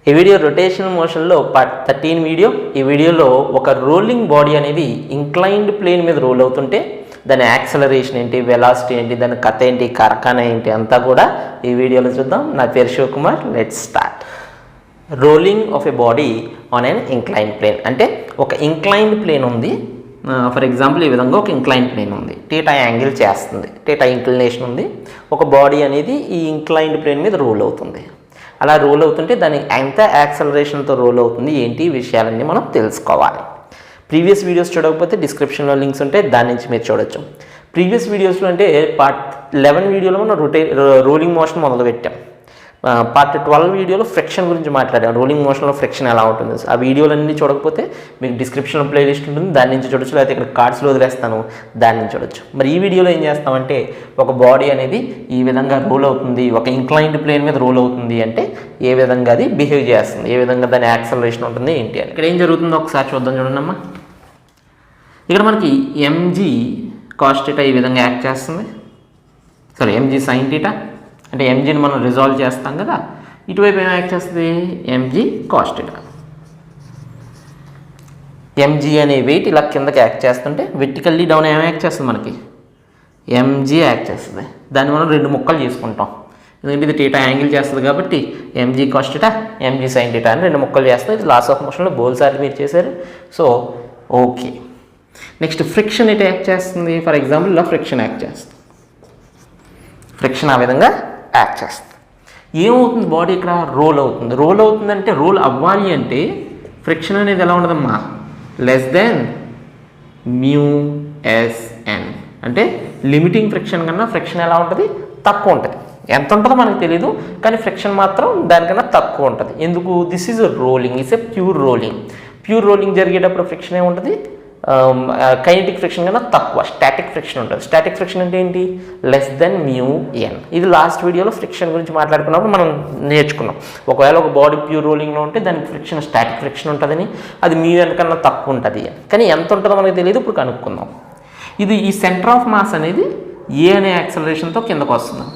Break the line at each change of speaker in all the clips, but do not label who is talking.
ఈ video rotational మోషన్లో part 13 video. ఈ వీడియోలో ఒక రోలింగ్ బాడీ అనేది ఇంక్లైన్డ్ ప్లేన్ మీద రోల్ అవుతుంటే దాని యాక్సలరేషన్ ఏంటి, వెలాసిటీ ఏంటి, దాని కథ ఏంటి, కరకాన ఏంటి అంతా కూడా ఈ వీడియోలో చూద్దాం. నా పేరు Shivakumar. Let's start. Rolling of a body on an inclined plane అంటే ఒక ఇంక్లైన్డ్ ప్లేన్ ఉంది. ఫర్ ఎగ్జాంపుల్ ఈ విధంగా ఒక ఇంక్లైన్డ్ ప్లేన్ ఉంది, టీటా యాంగిల్ చేస్తుంది, టీటా ఇంక్లినేషన్ ఉంది. ఒక బాడీ అనేది ఈ ఇంక్లైన్డ్ ప్లేన్ మీద రోల్ అవుతుంది. అలా రోల్ అవుతుంటే దాని ఎంత యాక్సలరేషన్తో రోల్ అవుతుంది ఏంటి ఈ విషయాలన్నీ మనం తెలుసుకోవాలి. ప్రీవియస్ వీడియోస్ చూడకపోతే డిస్క్రిప్షన్లో లింక్స్ ఉంటాయి, దాని నుంచి మీరు చూడొచ్చు. ప్రీవియస్ వీడియోస్లో అంటే పార్ట్ 11 వీడియోలో మనం రోలింగ్ మోషన్ మొదలుపెట్టాం. పార్ట్ 12 వీడియోలో ఫ్రిక్షన్ గురించి మాట్లాడాం. రోలింగ్ మోషన్లో ఫ్రిక్షన్ ఎలా ఉంటుంది. ఆ వీడియోలన్నీ చూడకపోతే మీకు డిస్క్రిప్షన్లో ప్లేలిస్ట్ ఉంటుంది, దాని నుంచి చూడొచ్చు. లేకపోతే ఇక్కడ కార్డ్స్లో వదిలేస్తాను, దాని నుంచి చూడొచ్చు. మరి ఈ వీడియోలో ఏం చేస్తామంటే ఒక బాడీ అనేది ఈ విధంగా రోల్ అవుతుంది, ఒక ఇంక్లైన్డ్ ప్లేన్ మీద రోల్ అవుతుంది అంటే ఏ విధంగా అది బిహేవ్ చేస్తుంది, ఏ విధంగా దాని యాక్సలరేషన్ ఉంటుంది ఏంటి అని. ఇక్కడ ఏం జరుగుతుందో ఒకసారి చూద్దాం. చూడండమ్మా, ఇక్కడ మనకి ఎంజీ కాస్ థీటా ఈ విధంగా యాక్ట్ చేస్తుంది. సరే, ఎంజీ సైన్ థీటా అంటే ఎంజీని మనం రిజాల్వ్ చేస్తాం కదా, ఇటువైపు ఏం యాక్ట్ చేస్తుంది, ఎంజీ కాస్ థీటా. ఎంజీ అనే వెయిట్ ఇలా కిందకి యాక్ట్ చేస్తుంటే వెర్టికల్లీ డౌన్ ఏం యాక్ట్ చేస్తుంది, మనకి ఎంజీ యాక్ట్ చేస్తుంది. దాన్ని మనం రెండు ముక్కలు చేసుకుంటాం, ఎందుకంటే ఇది థీటా యాంగిల్ చేస్తుంది కాబట్టి MG cos theta, MG sine theta అని రెండు ముక్కలు చేస్తుంది. ఇది లాస్ ఆఫ్ మోషన్లో బోల్సార్లు మీరు చేశారు. సో ఓకే, నెక్స్ట్ ఫ్రిక్షన్ ఎటు యాక్ట్ చేస్తుంది. ఫర్ ఎగ్జాంపుల్ ఇలా ఫ్రిక్షన్ యాక్ట్ చేస్తుంది, ఫ్రిక్షన్ ఆ విధంగా యాక్ట్ చేస్తుంది. ఏమవుతుంది, బాడీ ఇక్కడ రోల్ అవుతుంది. రోల్ అవుతుందంటే రోల్ అవ్వాలి అంటే ఫ్రిక్షన్ అనేది ఎలా ఉండదమ్మా, లెస్ దెన్ μSn అంటే లిమిటింగ్ ఫ్రిక్షన్ కన్నా ఫ్రిక్షన్ ఎలా ఉంటుంది, తక్కువ ఉంటుంది. ఎంత ఉంటుందో మనకు తెలియదు, కానీ ఫ్రిక్షన్ మాత్రం దానికన్నా తక్కువ ఉంటుంది. ఎందుకు, this is rolling, it's a pure rolling. Pure rolling జరిగేటప్పుడు ఫ్రిక్షన్ ఏముంటుంది, కైనెటిక్ ఫ్రిక్షన్ కన్నా తక్కువ స్టాటిక్ ఫ్రిక్షన్ ఉంటుంది. స్టాటిక్ ఫ్రిక్షన్ అంటే ఏంటి, లెస్ దెన్ μN. ఇది లాస్ట్ వీడియోలో ఫ్రిక్షన్ గురించి మాట్లాడుకున్నప్పుడు మనం నేర్చుకున్నాం. ఒకవేళ ఒక బాడీ ప్యూర్ రోలింగ్లో ఉంటే దానికి ఫ్రిక్షన్ స్టాటిక్ ఫ్రిక్షన్ ఉంటుందని, అది μN కన్నా తక్కువ ఉంటుంది అని. కానీ ఎంత ఉంటుందో మనకు తెలియదు, ఇప్పుడు కనుక్కుందాం. ఇది ఈ సెంటర్ ఆఫ్ మాస్ అనేది ఏ అనే యాక్సలరేషన్తో కిందకు వస్తుంది.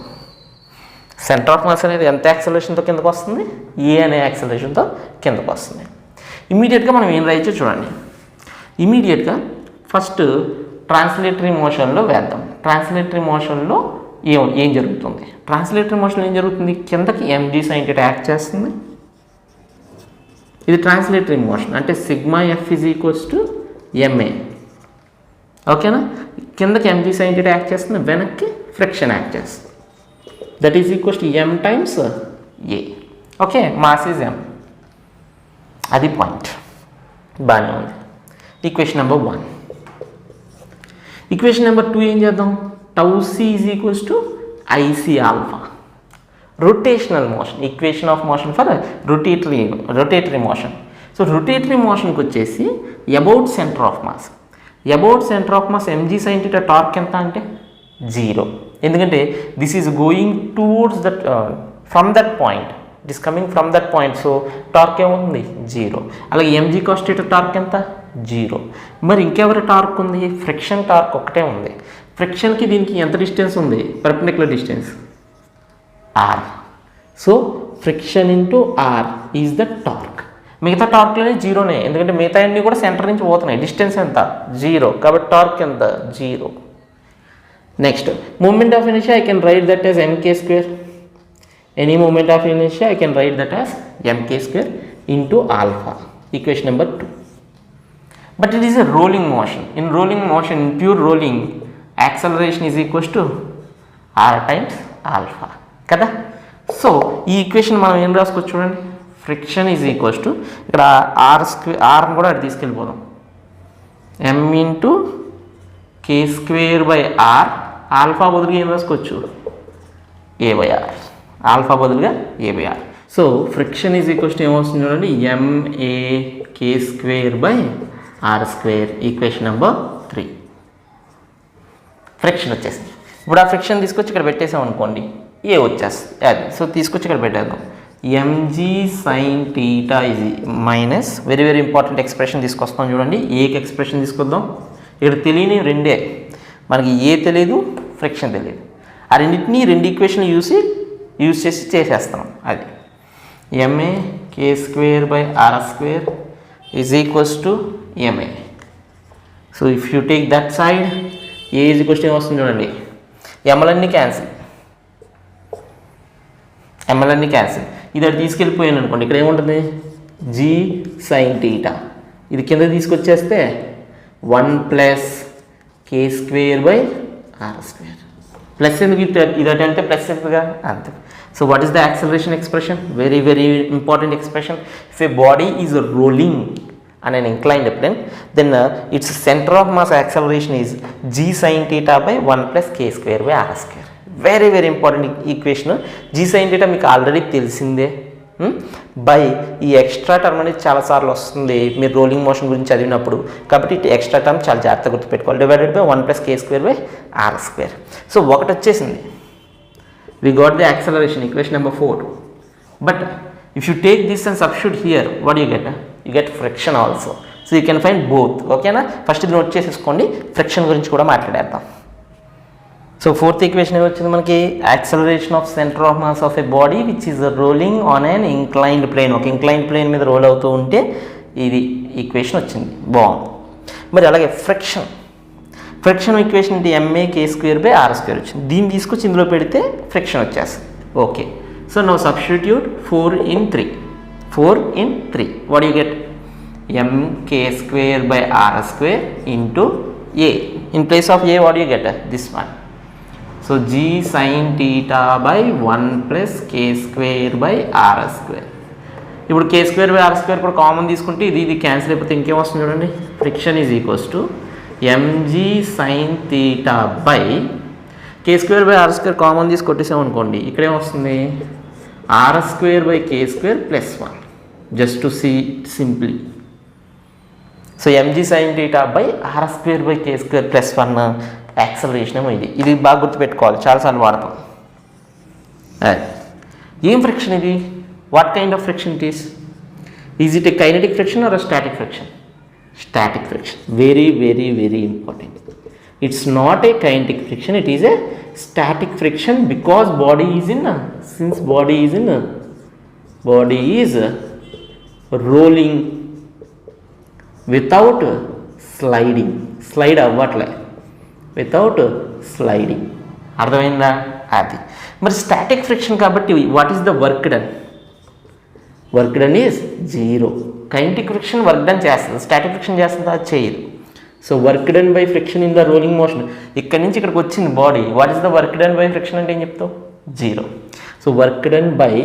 సెంటర్ ఆఫ్ మాస్ అనేది ఎంత యాక్సలరేషన్తో కిందకు వస్తుంది, ఏ అనే యాక్సలరేషన్తో కిందకు వస్తుంది. ఇమీడియట్గా మనం ఏం రాయొచ్చో చూడండి. ఇమీడియట్గా ఫస్ట్ ట్రాన్స్లేటరీ మోషన్లో వేద్దాం. ట్రాన్స్లేటరీ మోషన్లో ఏం జరుగుతుంది, ట్రాన్స్లేటరీ మోషన్లో ఏం జరుగుతుంది, కిందకి ఎంజీ సైన్ థీటా యాక్ట్ చేస్తుంది. ఇది ట్రాన్స్లేటరీ మోషన్ అంటే sigma F is equals to MA. ఓకేనా, కిందకి ఎంజీ సైన్ థీటా యాక్ట్ చేస్తుంది, వెనక్కి ఫ్రిక్షన్ యాక్ట్ చేస్తుంది. That is equals to M times A. Okay, mass is M, అది పాయింట్. బాగానే ఉంది. Equation number 1. ఈక్వేషన్ నెంబర్ 2 ఏం చేద్దాం, tau C is equals to IC alpha. Rotational motion, equation of motion for rotatory motion. So rotatory మోషన్కి వచ్చేసి about centre of mass. About centre of mass MG sine theta torque ఎంత అంటే 0. ఎందుకంటే this is going towards that from that point, it is coming from that point. So torque ఏముంది, 0. అలాగే MG cos theta torque ఎంత, 0. మరి ఇంకెవరి torque ఉంది, friction torque ఒకటే ఉంది. ఫ్రిక్షన్కి దీనికి ఎంత డిస్టెన్స్ ఉంది, perpendicular distance r. So friction into r is the torque. మిగతా టార్క్లోనే 0నే, ఎందుకంటే మిగతా అన్నీ కూడా సెంటర్ నుంచి పోతున్నాయి. డిస్టెన్స్ ఎంత, 0, కాబట్టి టార్క్ ఎంత, 0. Next moment of inertia, I can write that as mk². Any moment of inertia I can write that as mk² into alpha. Equation number 2. But it is a rolling motion. In rolling motion, in pure rolling, acceleration is equals to r times alpha. కదా, so ఈ equation మనం ఏం రాసుకోవచ్చు చూడండి. Friction is equals to ఇక్కడ r కూడా అటు తీసుకెళ్ళిపోదాం, m into k² r. Alpha బదులుగా ఏం రాసుకోవచ్చు, a/r. ఆల్ఫా బదులుగా a/r. So friction is equals to ఏమొస్తుంది చూడండి, ma(k²r²) ఈక్వేషన్ నెంబర్ 3. ఫ్రిక్షన్ వచ్చేసింది. ఇప్పుడు ఆ ఫ్రిక్షన్ తీసుకొచ్చి ఇక్కడ పెట్టేసాం అనుకోండి, ఏ వచ్చేస్తుంది అది. సో తీసుకొచ్చి ఇక్కడ పెట్టేద్దాం, MG sine theta is minus very very important expression తీసుకొస్తాం చూడండి. ఏకి ఎక్స్ప్రెషన్ తీసుకొద్దాం. ఇక్కడ తెలియని రెండే, మనకి ఏ తెలియదు, ఫ్రిక్షన్ తెలియదు. ఆ రెండింటినీ రెండు ఈక్వేషన్ యూజ్ చేసి చేసేస్తాం. అది ma(k² k square by r square is equals to ma. So if you take that side, a is equals to ఏమొస్తుంది చూడండి, mలన్నీ క్యాన్సిల్. ఇది అటు తీసుకెళ్ళిపోయాను అనుకోండి, ఇక్కడ ఏముంటుంది g sin θ. ఇది కింద తీసుకొచ్చేస్తే 1 plus k square by r square. Plus ఎందుకు ఇది అటు అంటే ప్లస్ ఎందుకుగా అంతే. So what is the acceleration expression? Very very important expression. If A body is rolling on an inclined plane, then its center of mass acceleration is g sin theta by 1 plus k square by r square. Very very important equation. g sin theta మీకు already తెలిసిందే. By ఈ extra term అనేది చాలాసార్లు వస్తుంది మీరు rolling motion గురించి చదివినప్పుడు, కాబట్టి ఎక్స్ట్రా టర్మ్ చాలా జాగ్రత్తగా గుర్తుపెట్టుకోవాలి. Divided by 1 plus k square by r square. So ఒకటి వచ్చేసింది, we got the acceleration, equation number 4. But if you take this and substitute here, what do you get? You get friction also. So you can find both. ఓకేనా? First ఇది note చేసేసుకోండి, friction గురించి కూడా మాట్లాడేద్దాం. So fourth equation ఏమొచ్చింది మనకి? Acceleration of centre of mass of a body which is rolling on an inclined plane. ఒక inclined plane మీద రోల్ అవుతూ ఉంటే ఇది ఈక్వేషన్ వచ్చింది. బాగుంది. మరి అలాగే ఫ్రిక్షన్ ఈక్వేషన్ అంటే ma k square by r square వచ్చింది. దీన్ని తీసుకొచ్చి ఇందులో పెడితే ఫ్రిక్షన్ వచ్చేస్తుంది. Okay, so now substitute 4 in 3. What do you get? mk square by r square into a. In place of a, what do you get? This one. So g sin theta by 1 plus k square by r square. ఇప్పుడు k square by r square కూడా common తీసుకుంటే ఇది cancel అయిపోతే ఇంకేం వస్తుంది చూడండి. Friction is equals to mg sin theta by k square by r square common తీసి కొట్టేసాం అనుకోండి, ఇక్కడేం వస్తుంది? r square by k square plus 1. Just to see it simply. So mg sin theta by r square by k square plus 1 acceleration ఏమో ఇది బాగా గుర్తుపెట్టుకోవాలి, చాలాసార్లు వాడతాం. ఏం ఫ్రిక్షన్ ఇది? What kind of friction it is? Is it a kinetic friction or static friction? Static friction. Very very very important. It's not a kinetic friction, it is a static friction because body is rolling without slide అవ్వట్లే, without sliding. అర్థమైందా? అది మరి static friction కాబట్టి what is the work done? Work done is 0. Kinetic friction work done చేస్తుంది, static friction చేస్తుందా? చేయదు. So work done by friction in the rolling motion. ఇక్కడి నుంచి ఇక్కడికి వచ్చింది body, what is the work done by friction అంటే ఏం చెప్తావు? 0. So work done by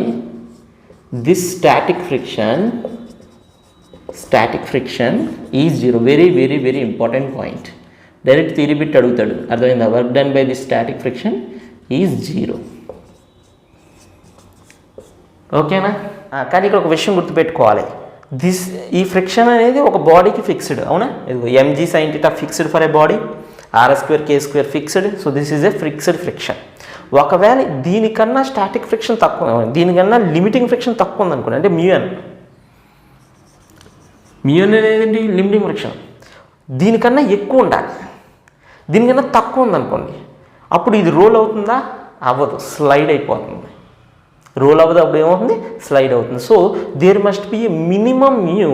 this static friction is 0. very very very important point. Direct theory bit అడుగుతాడు, అర్థమైందా? Work done by this static friction is 0. ఓకేనా? కానీ ఇక్కడ ఒక విషయం గుర్తుపెట్టుకోవాలి, ఈ ఫ్రిక్షన్ అనేది ఒక బాడీకి ఫిక్స్డ్, అవునా? mg sin theta fixed for a body, r square k square fixed. So this is a fixed friction. ఒకవేళ దీనికన్నా స్టాటిక్ ఫ్రిక్షన్ తక్కువ, దీనికన్నా లిమిటింగ్ ఫ్రిక్షన్ తక్కువ ఉందనుకోండి, అంటే మ్యూఎన్ అనేది లిమిటింగ్ ఫ్రిక్షన్, దీనికన్నా ఎక్కువ ఉండాలి, దీనికన్నా తక్కువ ఉందనుకోండి, అప్పుడు ఇది రోల్ అవుతుందా? అవ్వదు, స్లైడ్ అయిపోతుంది. రోల్ అవ్వదు, అప్పుడు ఏమవుతుంది? స్లైడ్ అవుతుంది. So there must be a minimum mu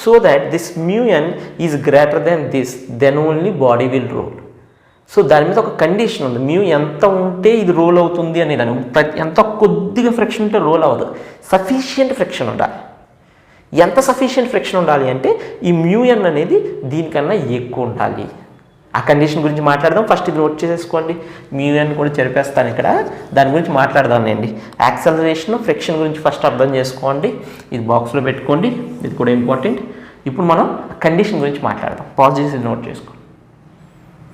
so that this mu N is greater than this, then only body will roll. So దాని మీద ఒక కండిషన్ ఉంది, మ్యూ ఎంత ఉంటే ఇది రోల్ అవుతుంది అని. దాని ఎంత కొద్దిగా ఫ్రిక్షన్ ఉంటే రోల్ అవ్వదు, సఫిషియంట్ ఫ్రిక్షన్ ఉండాలి. ఎంత సఫిషియంట్ ఫ్రిక్షన్ ఉండాలి అంటే ఈ మ్యూఎన్ అనేది దీనికన్నా ఎక్కువ ఉండాలి. ఆ కండిషన్ గురించి మాట్లాడదాం. ఫస్ట్ ఇది నోట్ చేసేసుకోండి, మ్యూఎన్ కూడా చెరిపేస్తాను ఇక్కడ, దాని గురించి మాట్లాడదానండి. యాక్సలరేషన్ ఫ్రిక్షన్ గురించి ఫస్ట్ అర్థం చేసుకోండి, ఇది బాక్స్లో పెట్టుకోండి, ఇది కూడా ఇంపార్టెంట్. ఇప్పుడు మనం కండిషన్ గురించి మాట్లాడదాం. పాజ్ చేసి నోట్ చేసుకోండి.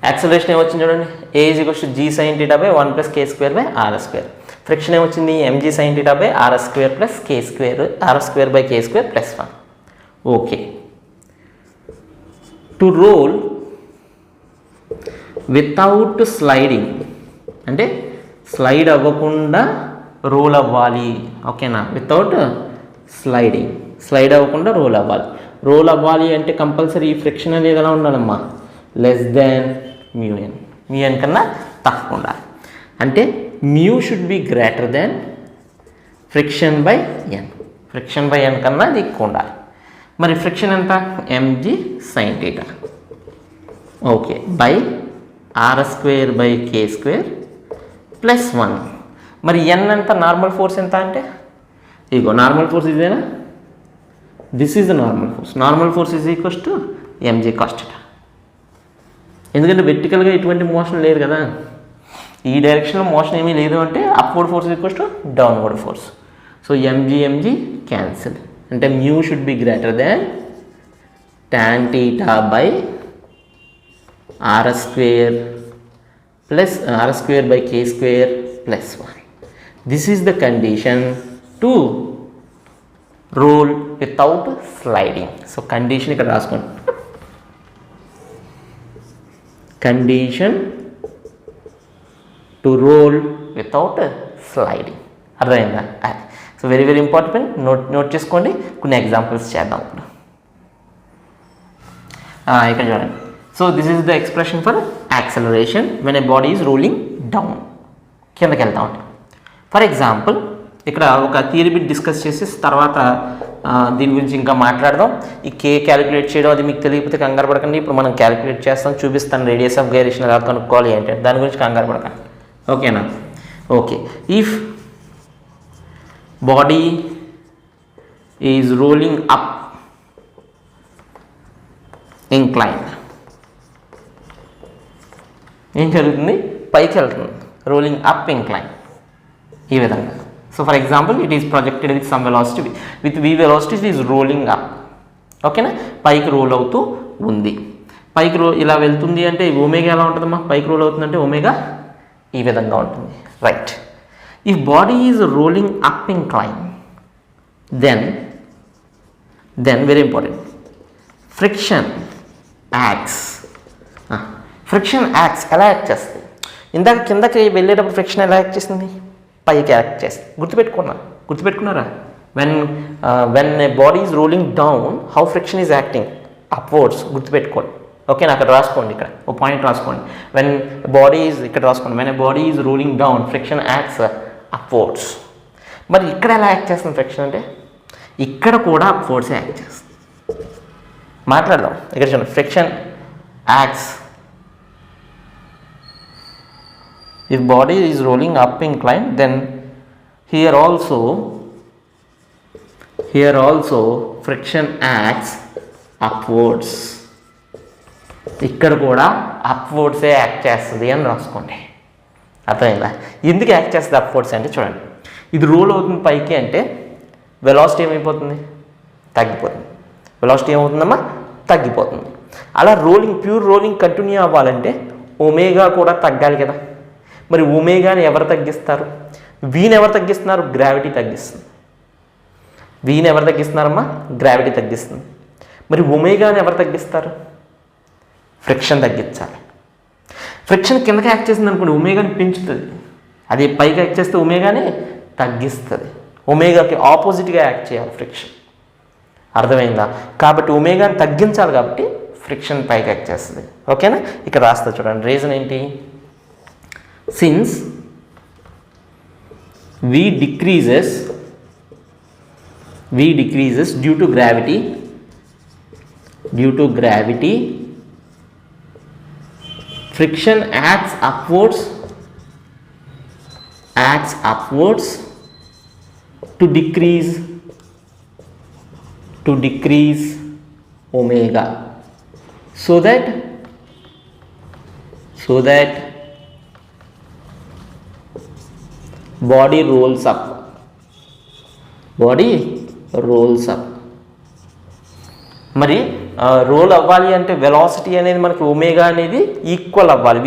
యాక్సలరేషన్ ఏమొచ్చింది చూడండి, a = g sin theta by 1 plus k square by r square. Friction ఏమొచ్చింది? mg sin theta by r square plus k square, r square by k square plus 1. Okay, to roll without sliding అంటే slide అవ్వకుండా roll అవ్వాలి. ఓకేనా? Without slide అవ్వకుండా roll అవ్వాలి. Roll అవ్వాలి అంటే compulsory ఈ ఫ్రిక్షన్ అనేది ఎలా ఉండాలమ్మా? లెస్ దెన్ మ్యూఎన్ కన్నా తక్కువ ఉండాలి. అంటే mu should be greater than friction by N. Friction by N కన్నా అది ఎక్కువ ఉండాలి. మరి ఫ్రిక్షన్ ఎంత? mg sin θ. Okay, by r²/k² plus 1. మరి n ఎంత? నార్మల్ ఫోర్స్ ఎంత అంటే ఇగో నార్మల్ ఫోర్స్ ఇదేనా, this is the normal force. Normal force is equals to mg cos θ. ఎందుకంటే వెర్టికల్గా ఎటువంటి మోషన్ లేదు కదా, ఈ డైరెక్షన్లో మోషన్ ఏమీ లేదు అంటే upward force equals to downward force. So mg cancel, అంటే mu should be greater than tan θ by r²/k² plus 1. This is the condition to roll without sliding. So condition ఇక్కడ రాసుకోండి, condition to roll without sliding. అర్థమైందా? So very very important, note చేసుకోండి. కొన్ని examples చేద్దాం ఇప్పుడు. ఇక్కడ చూడండి. So this is the expression for acceleration when a body is rolling down. కిందకి వెళ్తా ఉంటాం. ఫర్ ఎగ్జాంపుల్ ఇక్కడ ఒక థియరీ బిట్ డిస్కస్ చేసి తర్వాత దీని గురించి ఇంకా మాట్లాడదాం. ఈ కే క్యాలిక్యులేట్ చేయడం అది మీకు తెలియకపోతే కంగారు పడకండి. ఇప్పుడు మనం క్యాలిక్యులేట్ చేస్తాం, చూపిస్తాను రేడియస్ ఆఫ్ గైరేషన్ ఎలా కనుక్కోవాలి ఏంటంటే, దాని గురించి కంగారు పడకండి. ఓకేనా? Okay, if body is rolling up incline, ఏం జరుగుతుంది? పైకి వెళ్తుంది. రోలింగ్ అప్ ఇంక్లైన్ ఈ విధంగా. So for example it is projected with some velocity, with v velocity it is rolling up. ఓకేనా? పైకి రోల్ అవుతూ ఉంది. పైకి ఇలా వెళ్తుంది అంటే ఒమేగా ఎలా ఉంటుందమ్మా? పైకి రోల్ అవుతుందంటే ఒమేగా ఈ విధంగా ఉంటుంది. Right. If body is rolling up incline then very important, friction acts. Friction acts ఎలా యాక్ట్ చేస్తుంది? ఇందాక కిందకి వెళ్ళేటప్పుడు ఫ్రిక్షన్ ఎలా యాక్ట్ చేస్తుంది? పైకి యాక్ట్ చేస్తుంది. గుర్తుపెట్టుకున్నారా? When a body is rolling down how friction is acting upwards. గుర్తుపెట్టుకోండి. ఓకే, అక్కడ రాసుకోండి, ఇక్కడ ఒక పాయింట్ రాసుకోండి. వెన్ బాడీ ఈజ్, ఇక్కడ రాసుకోండి, when a body is rolling down friction acts upwards. మరి ఇక్కడ ఎలా యాక్ట్ చేస్తుంది ఫ్రిక్షన్ అంటే? ఇక్కడ కూడా అప్వర్డ్స్ యాక్ట్ చేస్తుంది. మాట్లాడదాం. ఇక్కడ చూడండి, friction acts if body is rolling up inclined, then here also friction acts upwards. ఇక్కడ కూడా అప్వర్డ్సే యాక్ట్ చేస్తుంది అని రాసుకోండి. అర్థమైందా? ఎందుకు యాక్ట్ చేస్తుంది అప్వర్డ్స్ అంటే చూడండి, ఇది రోల్ అవుతుంది పైకి అంటే వెలాసిటీ ఏమైపోతుంది? తగ్గిపోతుంది. వెలాసిటీ ఏమవుతుందమ్మా? తగ్గిపోతుంది. అలా ప్యూర్ రోలింగ్ కంటిన్యూ అవ్వాలంటే ఒమేగా కూడా తగ్గాలి కదా. మరి ఒమేగాని ఎవరు తగ్గిస్తారు? వీని ఎవరు తగ్గిస్తున్నారు? గ్రావిటీ తగ్గిస్తుంది. వీని ఎవరు తగ్గిస్తున్నారమ్మా? గ్రావిటీ తగ్గిస్తుంది. మరి ఒమేగాని ఎవరు తగ్గిస్తారు? ఫ్రిక్షన్ తగ్గించాలి. ఫ్రిక్షన్ కిందకి యాక్ట్ చేసింది అనుకోండి, ఒమేగాని పెంచుతుంది. అది పైకి యాక్ట్ చేస్తే ఒమేగాని తగ్గిస్తుంది. ఒమేగాకి ఆపోజిట్గా యాక్ట్ చేయాలి ఫ్రిక్షన్. అర్థమైందా? కాబట్టి ఒమేగాని తగ్గించాలి కాబట్టి ఫ్రిక్షన్ పైకి యాక్ట్ చేస్తుంది. ఓకేనా? ఇక్కడ రాస్తా చూడండి, రీజన్ ఏంటి? Since V decreases due to gravity, friction acts upwards to decrease omega, so that body rolls up. మరి రోల్ అవ్వాలి అంటే వెలాసిటీ అనేది మనకి ఒమేగా అనేది ఈక్వల్ అవ్వాలి. v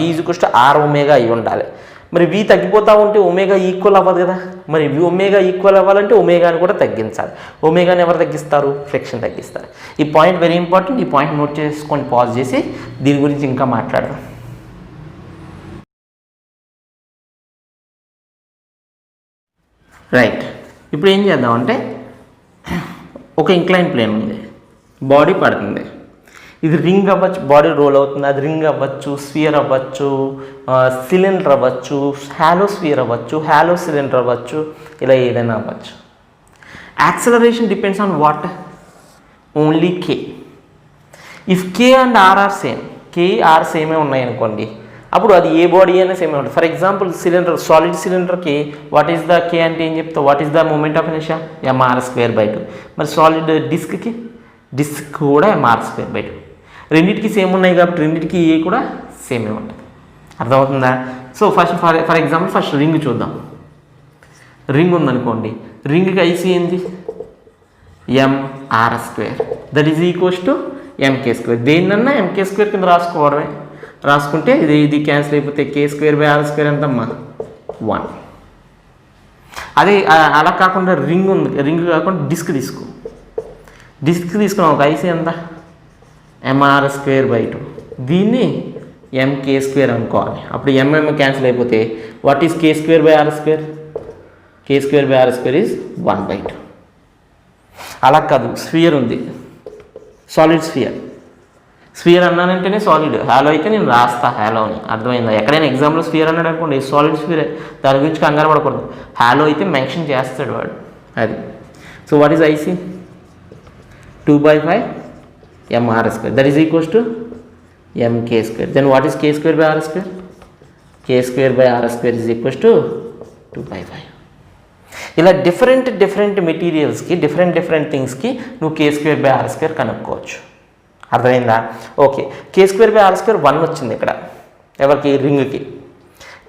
r ఒమేగా అయి ఉండాలి. మరి v తగ్గిపోతూ ఉంటే ఒమేగా ఈక్వల్ అవ్వదు కదా. మరి ఒమేగా ఈక్వల్ అవ్వాలంటే ఒమేగాని కూడా తగ్గించాలి. ఒమేగాని ఎవరు తగ్గిస్తారు? ఫ్రిక్షన్ తగ్గిస్తారు. ఈ పాయింట్ వెరీ ఇంపార్టెంట్. ఈ పాయింట్ నోట్ చేసుకొని పాజ్ చేసి దీని గురించి ఇంకా మాట్లాడదాం. రైట్. ఇప్పుడు ఏం చేద్దామంటే, ఒక ఇంక్లైన్ ప్లేన్ ఉంది, బాడీ పడుతుంది. ఇది రింగ్ అవ్వచ్చు, బాడీ రోల్ అవుతుంది. అది రింగ్ అవ్వచ్చు, స్ఫియర్ అవ్వచ్చు, సిలిండర్ అవ్వచ్చు, హాలో స్ఫియర్ అవ్వచ్చు, హాలో సిలిండర్ అవ్వచ్చు, ఇలా ఏదైనా అవ్వచ్చు. Acceleration depends on what? Only K. If K and R R same, K R సేమే ఉన్నాయనుకోండి, అప్పుడు అది ఏ బాడీ అయినా సేమే ఉంటుంది. ఫర్ ఎగ్జాంపుల్ సిలిండర్, సాలిడ్ సిలిండర్కి వాట్ ఈస్ ద కే అంటే ఏం చెప్తావు? What is the moment of inertia? mr²/2. మరి సాలిడ్ డిస్క్కి, డిస్క్ కూడా mr²/2. రెండింటికి సేమ్ ఉన్నాయి కాబట్టి రెండింటికి ఏ కూడా సేమే ఉంటుంది. అర్థమవుతుందా? So first for example first ring చూద్దాం. రింగ్ ఉందనుకోండి, రింగ్కి ఐసీ ఏంది? mr². That is equals to mk². దేన్నన్నా mk² కింద రాసుకోవడమే. రాసుకుంటే ఇది క్యాన్సిల్ అయిపోతే k²/r² ఎంతమ్మా? 1. అదే అలా కాకుండా రింగ్ ఉంది, రింగ్ కాకుండా డిస్క్ తీసుకో. డిస్క్ తీసుకున్నాం ఒక ఐసీ ఎంత? mr²/2. దీన్ని mk² అనుకోవాలి. అప్పుడు క్యాన్సిల్ అయిపోతే what is k²/r²? k²/r² is 1/2. అలా కాదు, స్ఫియర్ ఉంది, సాలిడ్ స్ఫియర్. స్ఫియర్ అన్నానంటేనే సాలిడ్, హాలో అయితే నేను రాస్తా హాలో అని. అర్థమైందా? ఎక్కడైనా ఎగ్జాంపుల్ స్ఫియర్ అన్నాడు అనుకోండి, సాలిడ్ స్ఫియర్, దాని గురించి కంగారు పడకూడదు. హాలో అయితే మెన్షన్ చేస్తాడు వాడు. అది. So what is IC? 2/5 mr². That is equals to mk². Then what is k²/r²? k²/r² is equals to 2/5. ఇలా డిఫరెంట్ మెటీరియల్స్కి డిఫరెంట్ థింగ్స్కి నువ్వు k²/r² కనుక్కోవచ్చు. అర్థమైందా? ఓకే, k²/r² 1 వచ్చింది ఇక్కడ. ఎవరికి? రింగ్కి.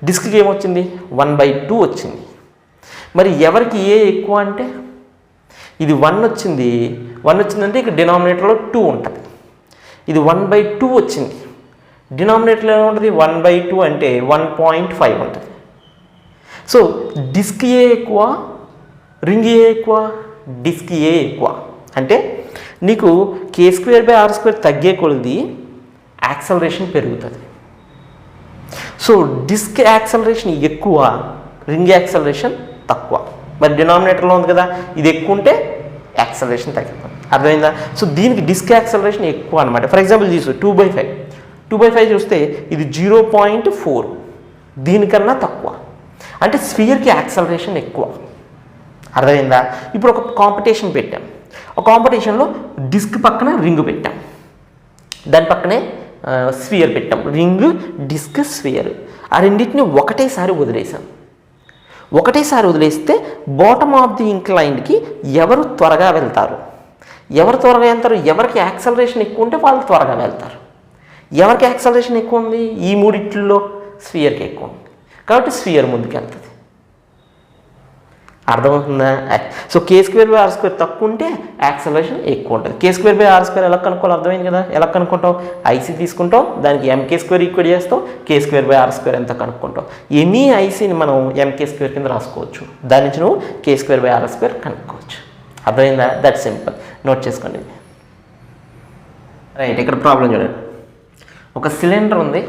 డిస్క్కి ఏమొచ్చింది? 1/2 వచ్చింది. మరి ఎవరికి ఏ ఎక్కువ అంటే ఇది 1 వచ్చింది. 1 వచ్చిందంటే ఇక్కడ డినామినేటర్లో 2 ఉంటుంది. ఇది 1/2 వచ్చింది. డినామినేటర్లో ఏముంటుంది? 1/2 అంటే 1.5 ఉంటుంది. సో డిస్క్ ఏ ఎక్కువ, రింగ్ ఏ ఎక్కువ? డిస్క్ ఏ ఎక్కువ. అంటే నీకు k²/r² తగ్గే కొలది యాక్సలరేషన్ పెరుగుతుంది. సో డిస్క్ యాక్సలరేషన్ ఎక్కువ, రింగ్ యాక్సలరేషన్ తక్కువ. మరి డినామినేటర్లో ఉంది కదా, ఇది ఎక్కువ ఉంటే యాక్సలరేషన్ తగ్గిపోతుంది. అర్థమైందా? సో దీనికి డిస్క్ యాక్సలరేషన్ ఎక్కువ అనమాట. ఫర్ ఎగ్జాంపుల్ తీసు 2/5 చూస్తే ఇది 0.4, దీనికన్నా తక్కువ. అంటే స్ఫియర్కి యాక్సలరేషన్ ఎక్కువ. అర్థమైందా? ఇప్పుడు ఒక కాంపిటీషన్ పెట్టాం. ఒక కాంపిటీషన్లో డిస్క్ పక్కన రింగ్ పెట్టాం, దాని పక్కనే స్ఫియర్ పెట్టాం. రింగ్, డిస్క్, స్ఫియర్, ఆ రెండింటిని ఒకటేసారి వదిలేసాం. ఒకటేసారి వదిలేస్తే బాటమ్ ఆఫ్ ది ఇంక్లైన్డ్కి ఎవరు త్వరగా వెళ్తారు? ఎవరికి యాక్సలరేషన్ ఎక్కువ ఉంటే వాళ్ళు త్వరగా వెళ్తారు. ఎవరికి యాక్సలరేషన్ ఎక్కువ ఉంది? ఈ మూడిట్లో స్ఫియర్కి ఎక్కువ ఉంది కాబట్టి స్ఫియర్ ముందుకు వెళ్తుంది. అర్థమవుతుందా? సో k²/r² తక్కువ ఉంటే యాక్సలరేషన్ ఎక్కువ ఉంటుంది. k²/r² ఎలా కనుక్కోవాలి? అర్థమైంది కదా? ఎలా కనుక్కుంటావు? ఐసీ తీసుకుంటావు, దానికి mk² ఈక్వల్ చేస్తావు, k²/r² ఎంత కనుక్కుంటావు. ఎనీ ఐసీని మనం mk² కింద రాసుకోవచ్చు. దాని నుంచి నువ్వు k²/r² కనుక్కోవచ్చు. అర్థమైందా? That simple. నోట్ చేసుకోండి. రైట్, ఇక్కడ ప్రాబ్లం చూడండి. ఒక సిలిండర్ ఉంది.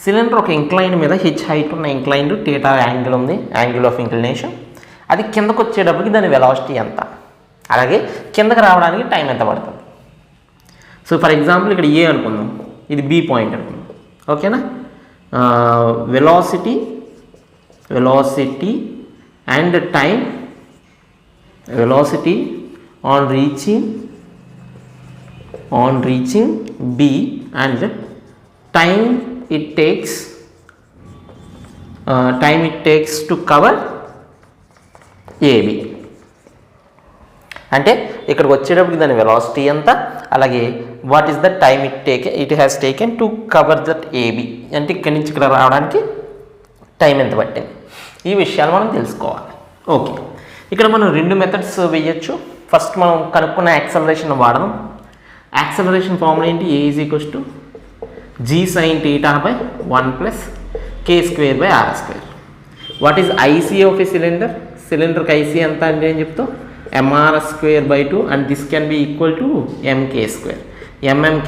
సిలిండర్ ఒక ఇంక్లైన్ మీద హైట్ ఉన్న ఇంక్లైన్ θ యాంగిల్ ఉంది, యాంగిల్ ఆఫ్ ఇంక్లినేషన్. అది కిందకు వచ్చేటప్పటికి దాని వెలాసిటీ ఎంత, అలాగే కిందకి రావడానికి టైం ఎంత పడుతుంది. సో ఫర్ ఎగ్జాంపుల్ ఇక్కడ ఏ అనుకుందాం, ఇది బి పాయింట్ అనుకుందాం. ఓకేనా? Velocity and time, velocity on reaching B and time it takes to cover AB. అంటే ఇక్కడికి వచ్చేటప్పటికి దాని వెలాసిటీ ఎంత, అలాగే what is the time it has taken to cover that AB. అంటే ఇక్కడి నుంచి ఇక్కడ రావడానికి టైం ఎంత పట్టింది. ఈ విషయాలు మనం తెలుసుకోవాలి. ఓకే, ఇక్కడ మనం 2 మెథడ్స్ వేయచ్చు. ఫస్ట్ మనం కనుక్కున్న యాక్సలరేషన్ వాడడం. యాక్సలరేషన్ ఫార్ములా ఏంటి? A is equals to g sin θ/1 plus k²/r². What is IC of a cylinder? సిలిండర్కి ఐసీ ఎంత అంటే ఏం చెప్తావు? mr²/2 and this can be equal to mk².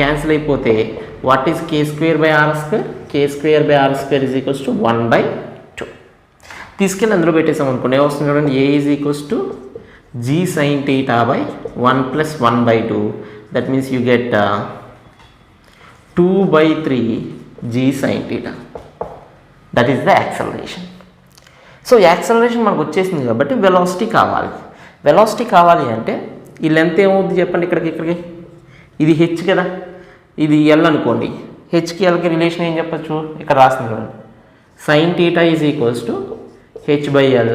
Cancel అయిపోతే what is k²/r²? k²/r² is equals to 1/2. తీసుకెళ్ళి అందులో పెట్టేసాం అనుకోండి, ఏమొస్తుంది చూడండి. A is equals to g sin θ/1 plus 1/2. That means you get 2/3 g sin θ. That is the acceleration. So acceleration మనకు వచ్చేసింది కాబట్టి వెలాసిటీ కావాలి. వెలాసిటీ కావాలి అంటే ఈ లెంత్ ఏమవుతుంది చెప్పండి, ఇక్కడికి ఇది హెచ్ కదా, ఇది ఎల్ అనుకోండి. హెచ్కి ఎల్కి రిలేషన్ ఏం చెప్పచ్చు, ఇక్కడ రాస్తుంది చూడండి, sine theta is equals to H by L.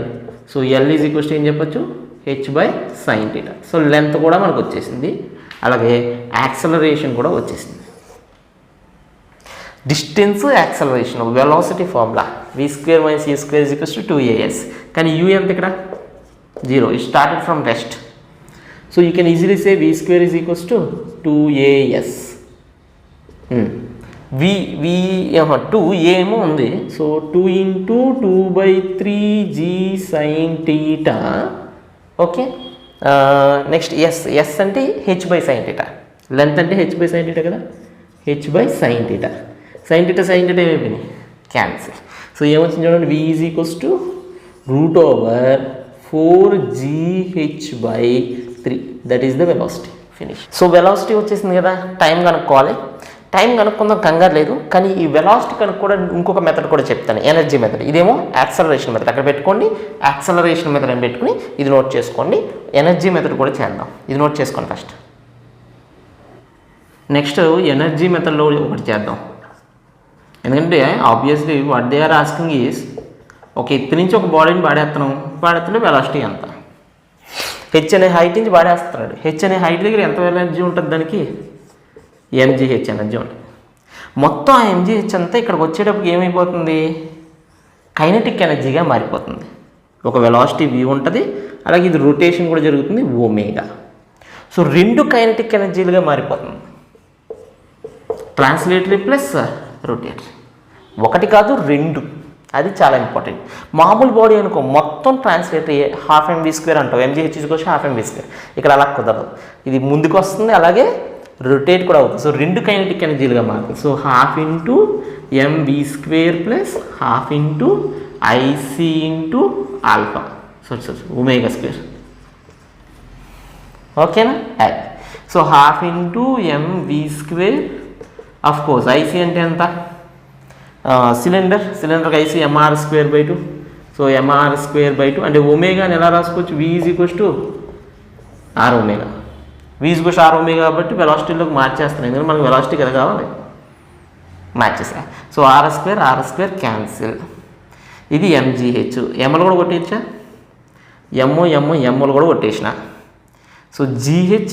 So L is equals to ఏం చెప్పచ్చు, H by sine theta. So length కూడా మనకు వచ్చేసింది, అలాగే యాక్సలరేషన్ కూడా వచ్చేసింది. Distance, acceleration, velocity formula v² - u² = 2as. కానీ u ఎంత ఇక్కడ 0, it started from rest. So you can easily say v² = 2as. 2a ఏమో ఉంది, సో 2 × 2/3g sin θ. Okay, next S అంటే h by sine theta, length అంటే h బై సైన్ థీటా కదా, h by sine theta. Sine theta ఏమైపోయినాయి, cancel. So ఏమొచ్చింది చూడండి, v is equals to √4gh/3, that is the velocity. Finish. So velocity వచ్చేసింది కదా, time కనుక్కోవాలి. Time కనుక్కుందాం, కంగారు లేదు. కానీ ఈ వెలాసిటీ కనుక్కోవడం ఇంకొక మెథడ్ కూడా చెప్తాను, ఎనర్జీ మెథడ్. ఇదేమో యాక్సలరేషన్ మెథడ్, అక్కడ పెట్టుకోండి. యాక్సలరేషన్ మెథడ్ అని పెట్టుకుని ఇది నోట్ చేసుకోండి. ఎనర్జీ మెథడ్ కూడా చేద్దాం, ఇది నోట్ చేసుకోండి ఫస్ట్. నెక్స్ట్ ఎనర్జీ మెథడ్లో ఒకటి చేద్దాం. ఎందుకంటే obviously what they are asking is, ఒక ఎత్తు నుంచి ఒక బాడీని పాడేస్తుంటే వెలాసిటీ ఎంత, హెచ్ అనే హైట్ నుంచి పాడేస్తున్నాడు. హెచ్ అనే హైట్ దగ్గర ఎంత ఎనర్జీ ఉంటుంది, దానికి mgh ఎనర్జీ ఉంటుంది. మొత్తం ఆ mgh అంతా ఇక్కడికి వచ్చేటప్పుడు ఏమైపోతుంది, కైనెటిక్ ఎనర్జీగా మారిపోతుంది. ఒక వెలాసిటీ v ఉంటుంది, అలాగే ఇది రొటేషన్ కూడా జరుగుతుంది ఒమేగా. సో రెండు కైనెటిక్ ఎనర్జీలుగా మారిపోతుంది, ట్రాన్స్లేటరీ ప్లస్ రొటేటరీ. ఒకటి కాదు, రెండు. అది చాలా ఇంపార్టెంట్. మామూలు బాడీ అనుకో, మొత్తం ట్రాన్స్లేటరీ, ½ mv² అంటావు, mgh = ½ mv². ఇక్కడ అలా కుదరదు, ఇది ముందుకు వస్తుంది, అలాగే రొటేట్ కూడా అవుతుంది. సో రెండు కైనెటిక్ ఎనర్జీలుగా మారుతుంది. So ½ × mv² plus ½ × IC × alpha, ω². ఓకేనా? So ½ × mv², of course IC అంటే ఎంత, సిలిండర్కి IC mr²/2. సో mr²/2 అంటే ఒమేగాని ఎలా రాసుకోవచ్చు, v = rω. v = rω కాబట్టి వెలాసిటీలోకి మార్చేస్తాను, ఎందుకంటే మనకు వెలాసిటీ కదా కావాలి, మార్చేసా. So r² cancel. ఇది mgh, mలు కూడా కొట్టేయచ్చా, mలు కూడా కొట్టేసిన. So gh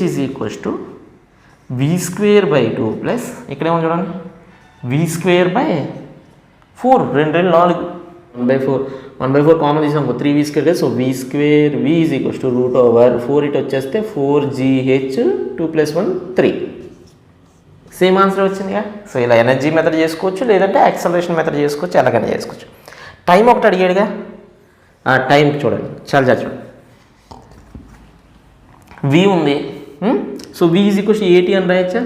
is equals to v²/2 plus ఇక్కడేమో చూడండి v²/4, 2 2 4, 1/4 కామన్ తీసాం, 3v². So v² v is equals to √4, ఇటు వచ్చేస్తే 4gh, 2 + 1 3. సేమ్ ఆన్సర్ వచ్చిందిగా. సో ఇలా ఎనర్జీ మెథడ్ చేసుకోవచ్చు, లేదంటే యాక్సలరేషన్ మెథడ్ చేసుకోవచ్చు, ఎలాగైనా చేసుకోవచ్చు. టైం ఒకటి అడిగాడుగా, టైం చూడండి, చాలా చూడండి. v ఉంది, so v is equals to 80 అని రాయచ్చా,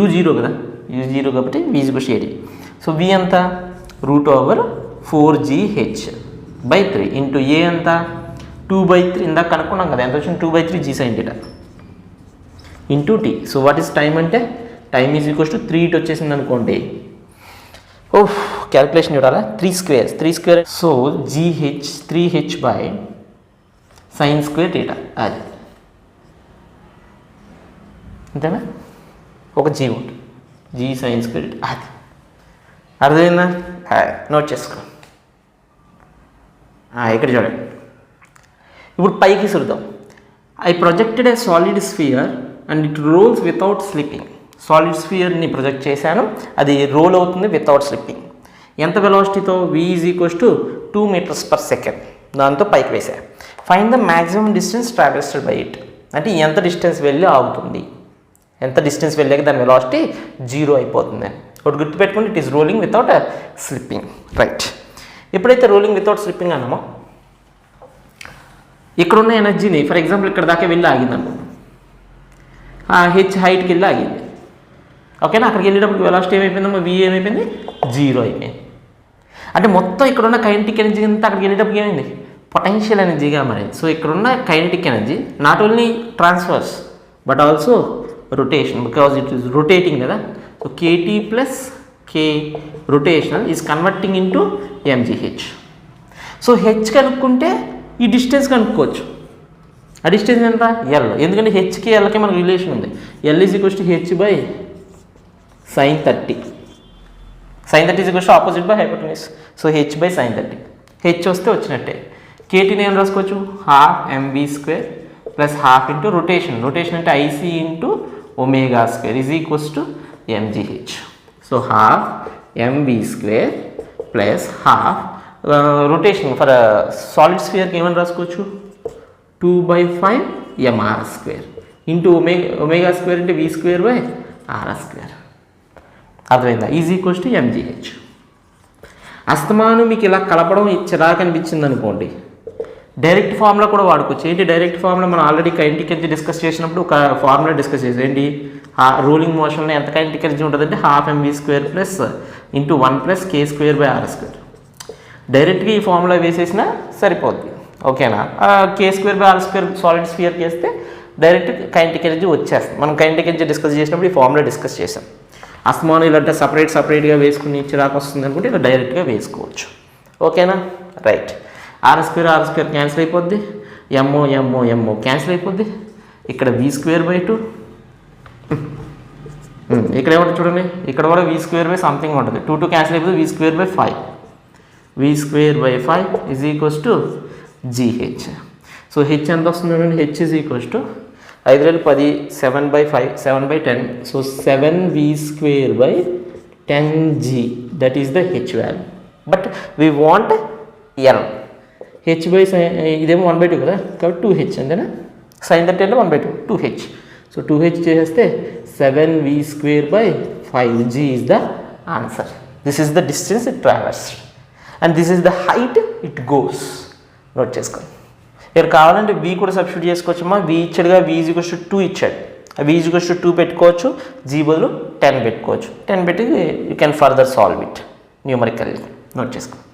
u0 కదా, u0 కాబట్టి v is equals to 80. So v ఎంత, √4gh/3 ఇంటూ a ఎంత, 2/3. ఇందాక కనుక్కున్నాం కదా, ఎంత వచ్చింది, 2/3 g sin θ into t. So what is time అంటే, టైమ్ ఈజ్ ఈక్వల్స్ టు 3 ఇటు వచ్చేసింది అనుకోండి. క్యాలిక్యులేషన్ చూడాలా, 3². సో gh 3h/sin² θ, అది అంతేనా, ఒక g ఉంటుంది, g sin², అది అర్థమైందా, నోట్ చేసుకో. ఇక్కడ చూడండి, ఇప్పుడు పైకి సురుదాం. I projected a solid sphere and it rolls without slipping. Solid స్ఫియర్ని ప్రొజెక్ట్ చేశాను, అది రోల్ అవుతుంది వితౌట్ స్లిప్పింగ్. ఎంత వెలాసిటీతో, v is equals to 2 m/s, దాంతో పైకి వేసా. Find the maximum distance travelled by it, అంటే ఎంత డిస్టెన్స్ వెళ్ళి ఆగుతుంది, ఎంత డిస్టెన్స్ వెళ్ళాక దాని వెలాసిటీ 0 అయిపోతుంది. ఒకటి గుర్తుపెట్టుకోండి, it is rolling without slipping. Right, ఎప్పుడైతే రోలింగ్ వితౌట్ స్లిప్పింగ్ అన్నామో, ఇక్కడున్న ఎనర్జీని ఫర్ ఎగ్జాంపుల్ ఇక్కడ దాకా వెళ్ళి ఆగింది అనుకో, హెచ్ హైట్కి వెళ్ళి ఆగింది. ఓకేనా, అక్కడికి వెళ్ళేటప్పుడు వెలాసిటీ ఏమైపోయిందమ్మా, v ఏమైపోయింది, 0 అయిపోయింది. అంటే మొత్తం ఇక్కడున్న కైనెటిక్ ఎనర్జీ అంతా అక్కడికి వెళ్ళేటప్పుడు ఏమైంది, పొటెన్షియల్ ఎనర్జీగా మారింది. సో ఇక్కడున్న kinetic energy not only transfers but also rotation, because it is rotating కదా. So kT + k rotational is converting into mgh. So h కనుక్కుంటే ఈ డిస్టెన్స్ కనుక్కోవచ్చు. ఆ డిస్టెన్స్ ఎంత ఎల్, ఎందుకంటే హెచ్కి ఎల్కి మనకు రిలేషన్ ఉంది. L is equals to H by sine 30. Sine 30 is equals to opposite by hypotenuse. So H by sine 30. H వస్తే వచ్చినట్టే. కేటీని ఏం రాసుకోవచ్చు, half MB square plus half into rotation. Rotation అంటే IC into omega square is equals to MGH. So half MB square plus half rotation for solid స్ఫియర్కి ఏమని రాసుకోవచ్చు, 2/5 MR square into omega square అంటే V square by R square. అర్థమైందా? Is equals to MGH. అస్తమానం మీకు ఇలా కలపడం చిరాకు అనిపించింది అనుకోండి, డైరెక్ట్ ఫార్ములా కూడా వాడుకోవచ్చు. ఏంటి డైరెక్ట్ ఫార్ములా? మనం ఆల్రెడీ కైనెటిక్ ఎనర్జీ డిస్కస్ చేసినప్పుడు ఒక ఫార్ములా డిస్కస్ చేసాం. ఏంటి? రూలింగ్ మోషన్లో ఎంత కైనెటిక్ ఎనర్జీ ఉంటుందంటే half MV square plus into 1 plus K square by R square. డైరెక్ట్గా ఈ ఫార్ములా వేసేసినా సరిపోద్ది. ఓకేనా? K square by R square solid స్ఫియర్కి వేస్తే డైరెక్ట్ కైనెటిక్ ఎనర్జీ వచ్చేస్తుంది. మనం కైనెటిక్ ఎనర్జీ డిస్కస్ చేసినప్పుడు ఈ ఫార్ములా డిస్కస్ చేసాం. అస్తమానం ఇలాంటి సపరేట్గా వేసుకుని చిరాకు వస్తుంది అనుకుంటే ఇలా డైరెక్ట్గా వేసుకోవచ్చు. ఓకేనా? రైట్. ఆర్ స్క్వేర్ క్యాన్సిల్ అయిపోద్ది, ఎంఓ క్యాన్సిల్ అయిపోద్ది. ఇక్కడ వి స్క్వేర్ బై 2, ఇక్కడ ఏమంటుంది చూడండి, ఇక్కడ కూడా వి స్క్వేర్ బై సంథింగ్ ఉంటుంది. 2 క్యాన్సిల్ అయిపోతుంది, V square by 5. V square by 5 is equals to G H. So H ఎంత వస్తుంది చూడండి, H is equals to 5×10 7/5 7/10. So 7v square by 10g, that is the h value. But we want L. h by ఇదేమో 1/2 కదా, కాబట్టి 2h అంతేనా? sin 30 అంటే 1/2 2h. So 2h చేస్తే 7v square by 5g is the answer. This is the distance it traversed and this is the height it goes. Note చేసుకోండి. ఇక్కడ కావాలంటే v కూడా సబ్స్టిట్యూట్ చేసుకోవచ్చమ్మా. v ఇచ్చాడుగా, v ఈజ్ ఈక్వల్స్ టు 2 ఇచ్చాడు. v is equals to 2 పెట్టుకోవచ్చు, g బదులు 10 పెట్టుకోవచ్చు. 10 పెట్టి you can further solve it numerically. Note చేసుకోండి.